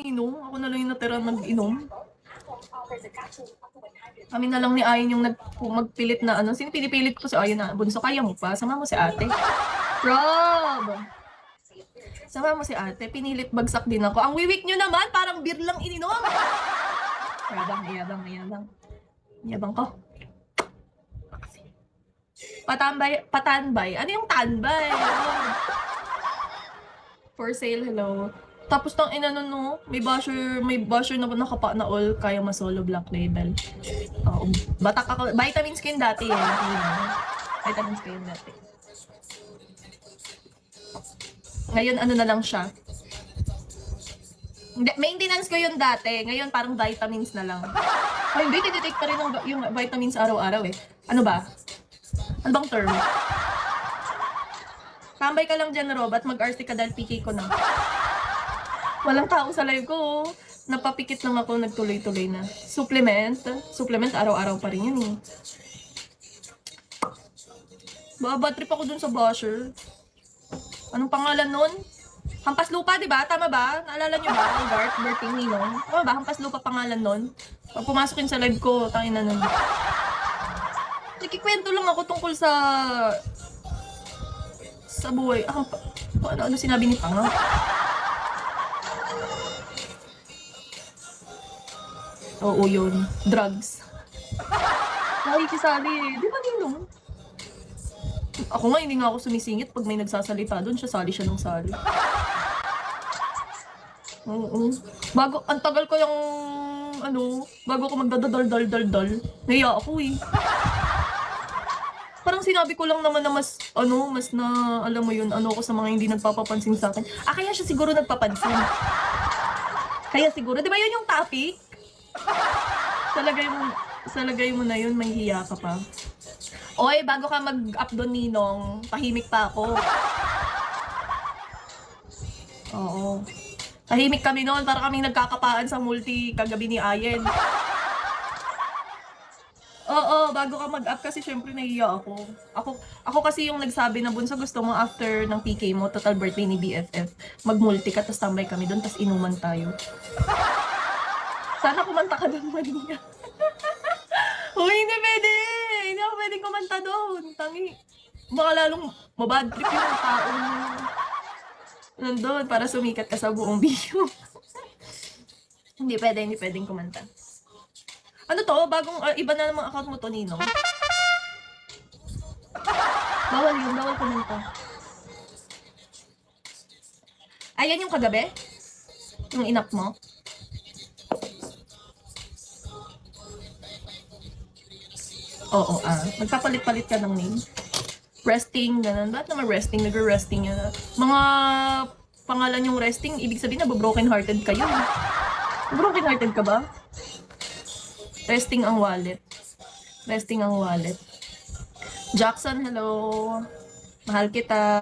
inom. Ako na lang yung natira nag-inom. Kami na lang ni Ayon yung magpilit na ano. Sino pinipilit ko si Ayon na, bunso, kaya mo pa? Sama mo si ate. Rob! Sama mo si ate. Pinilit bagsak din ako. Ang wiwik nyo naman, parang beer lang ininom. Yabang. Yabang ko. Patanbay. Ano yung tanbay? For sale, hello. Tapos tang inano no, may basher na nakapa na all kaya masolo black label. Batak ako, vitamins ko yun dati eh. Vitamins ko yun dati. Ngayon ano na lang siya. Maintenance ko yun dati. Ngayon parang vitamins na lang. Ay hindi, tinitake pa rin yung vitamins araw-araw eh. Ano ba? Ano bang term? Tambay ka lang dyan, Rob, at mag-RC ka dahil PK ko na. Walang tao sa live ko. Napapikit lang ako, nagtuloy-tuloy na. Supplement, araw-araw pa rin yun eh. Bad trip ako dun sa basher. Anong pangalan nun? Hampas Lupa, di ba? Tama ba? Naalala nyo ba? Ang birthing ninong. Tama ba? Hampas Lupa pangalan nun. Pag pumasok yun sa live ko, tangin na nun. Nakikwento lang ako tungkol sa buhay. Ano sinabi ni Panga? Oo, yun. Drugs. Nakikisali eh. Di ba ninong? Ako nga, hindi nga ako sumisingit pag may nagsasalita doon. Sali siya ng sali. Oo. Ang tagal ko yung, bago ko magdadadal-dal-dal-dal. Naiya ako eh. Parang sinabi ko lang naman na mas na, alam mo yun, ko sa mga hindi nagpapapansin sa akin. Kaya siya siguro nagpapansin. Kaya siguro, di ba yun yung topic? Salagay mo na yun, may hiya ka pa. Oy, bago ka mag-up doon, Ninong, tahimik pa ako. Oo. Tahimik kami noon, para kaming nagkakapaan sa multi kagabi ni Ayen. Oo, bago ka mag-up kasi syempre nahiya ako. Ako kasi yung nagsabi na bunso gusto mo after ng PK mo, total birthday ni BFF, mag-multi ka, tapos tambay kami doon, tapos inuman tayo. Sana kumanta ka doon, Maria. Uy, hindi pwede! Hindi ako pwedeng kumanta doon. Tangi. Baka lalong mabad trip yung tao nandun para sumikat ka sa buong video. Hindi pwedeng kumanta. Ano to? Bagong, iba na namang account mo to, Nino. Bawal kumanta. Ayan yung kagabi? Yung inap mo? Oo, magpapalit-palit ka ng name. Resting, ganun. Bakit naman resting? Nag-resting yan. Mga pangalan yung resting, ibig sabihin na broken hearted kayo. Broken hearted ka ba? Resting ang wallet. Jackson, hello. Mahal kita.